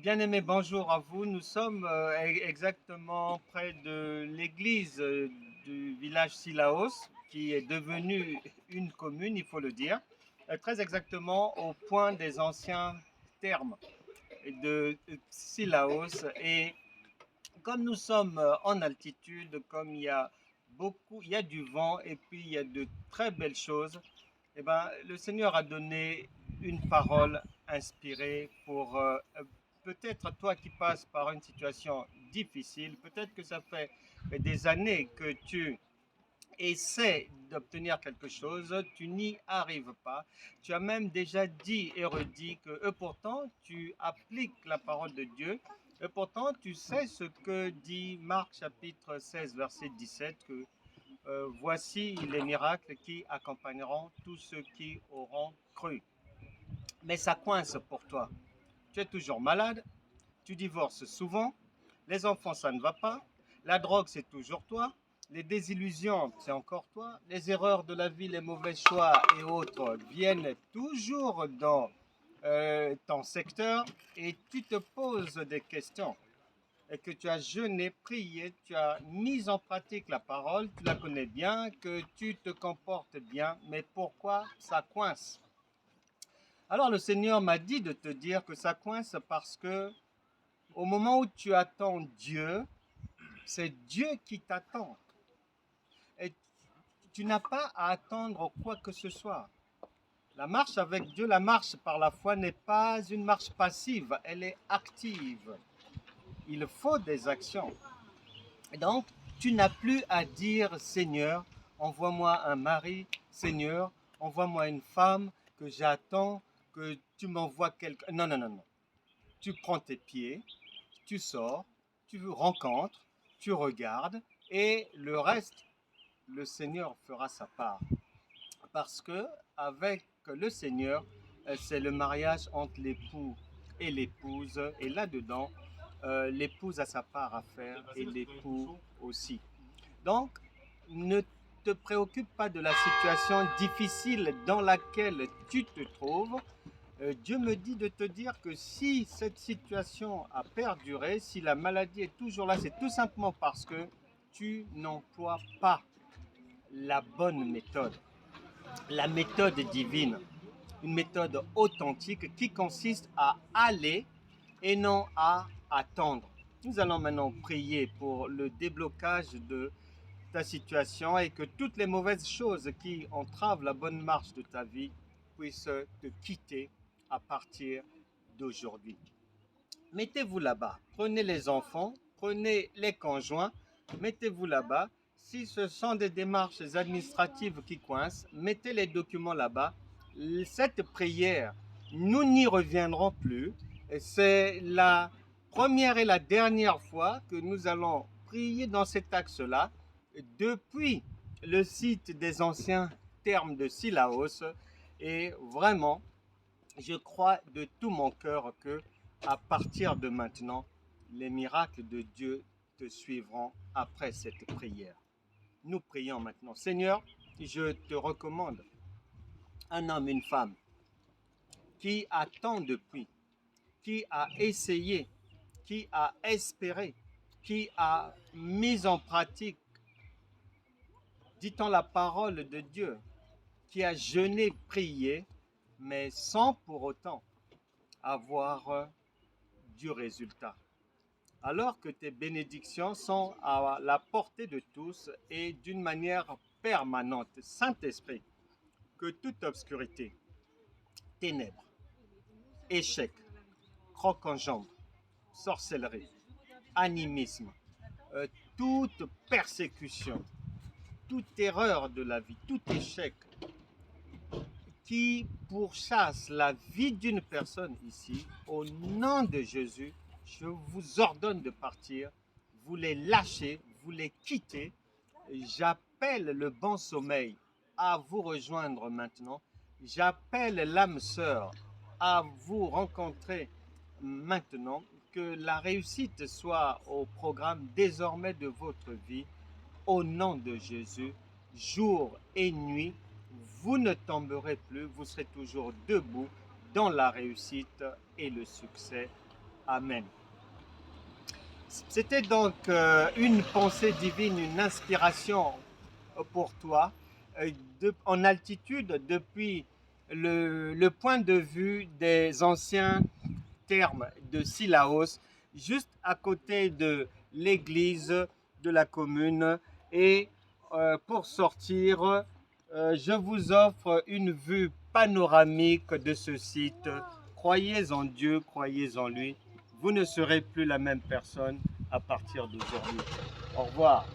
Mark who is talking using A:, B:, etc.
A: Bien-aimés, bonjour à vous. Nous sommes exactement près de l'église du village Silaos, qui est devenue une commune, il faut le dire, très exactement au point des anciens termes de Silaos. Et comme nous sommes en altitude, comme il y a du vent et puis il y a de très belles choses, eh ben, le Seigneur a donné une parole inspirée pour peut-être toi qui passes par une situation difficile, peut-être que ça fait des années que tu essaies d'obtenir quelque chose, tu n'y arrives pas. Tu as même déjà dit et redit que pourtant tu appliques la parole de Dieu. Et pourtant, tu sais ce que dit Marc chapitre 16, verset 17, que voici les miracles qui accompagneront tous ceux qui auront cru. Mais ça coince pour toi. Tu es toujours malade, tu divorces souvent, les enfants, ça ne va pas, la drogue, c'est toujours toi, les désillusions, c'est encore toi, les erreurs de la vie, les mauvais choix et autres viennent toujours dans ton secteur et tu te poses des questions et que tu as jeûné, prié, tu as mis en pratique la parole, tu la connais bien, que tu te comportes bien, mais pourquoi ça coince? Alors le Seigneur m'a dit de te dire que ça coince parce que au moment où tu attends Dieu, c'est Dieu qui t'attend. Et tu n'as pas à attendre quoi que ce soit. La marche avec Dieu, la marche par la foi n'est pas une marche passive, elle est active. Il faut des actions. Et donc, tu n'as plus à dire Seigneur, envoie-moi un mari, Seigneur, envoie-moi une femme que j'attends, que tu m'envoies quelqu'un. Non, non, non, non. Tu prends tes pieds, tu sors, tu rencontres, tu regardes et le reste, le Seigneur fera sa part. Parce que avec le Seigneur, c'est le mariage entre l'époux et l'épouse. Et là-dedans, l'épouse a sa part à faire et l'époux aussi. Donc, ne te préoccupe pas de la situation difficile dans laquelle tu te trouves. Dieu me dit de te dire que si cette situation a perduré, si la maladie est toujours là, c'est tout simplement parce que tu n'emploies pas la bonne méthode, la méthode divine, une méthode authentique qui consiste à aller et non à attendre. Nous allons maintenant prier pour le déblocage de ta situation et que toutes les mauvaises choses qui entravent la bonne marche de ta vie puissent te quitter à partir d'aujourd'hui. Mettez-vous là-bas, prenez les enfants, prenez les conjoints, mettez-vous là-bas. Si ce sont des démarches administratives qui coincent, mettez les documents là-bas. Cette prière, nous n'y reviendrons plus. C'est la première et la dernière fois que nous allons prier dans cet axe-là depuis le site des anciens termes de Silaos. Et vraiment, je crois de tout mon cœur que à partir de maintenant, les miracles de Dieu te suivront après cette prière. Nous prions maintenant. Seigneur, je te recommande un homme, une femme qui attend depuis, qui a essayé, qui a espéré, qui a mis en pratique, dit-on la parole de Dieu, qui a jeûné, prié, mais sans pour autant avoir du résultat. Alors que tes bénédictions sont à la portée de tous et d'une manière permanente. Saint-Esprit, que toute obscurité, ténèbres, échec, croc en jambe, sorcellerie, animisme, toute persécution, toute erreur de la vie, tout échec qui pourchasse la vie d'une personne ici, au nom de Jésus, je vous ordonne de partir, vous les lâchez, vous les quittez. J'appelle le bon sommeil à vous rejoindre maintenant. J'appelle l'âme sœur à vous rencontrer maintenant. Que la réussite soit au programme désormais de votre vie. Au nom de Jésus, jour et nuit, vous ne tomberez plus, vous serez toujours debout dans la réussite et le succès. Amen. C'était donc une pensée divine, une inspiration pour toi en altitude depuis le point de vue des anciens termes de Sillaos, juste à côté de l'église de la commune. Et pour sortir, je vous offre une vue panoramique de ce site. Croyez en Dieu, croyez en lui. Vous ne serez plus la même personne à partir d'aujourd'hui. Au revoir.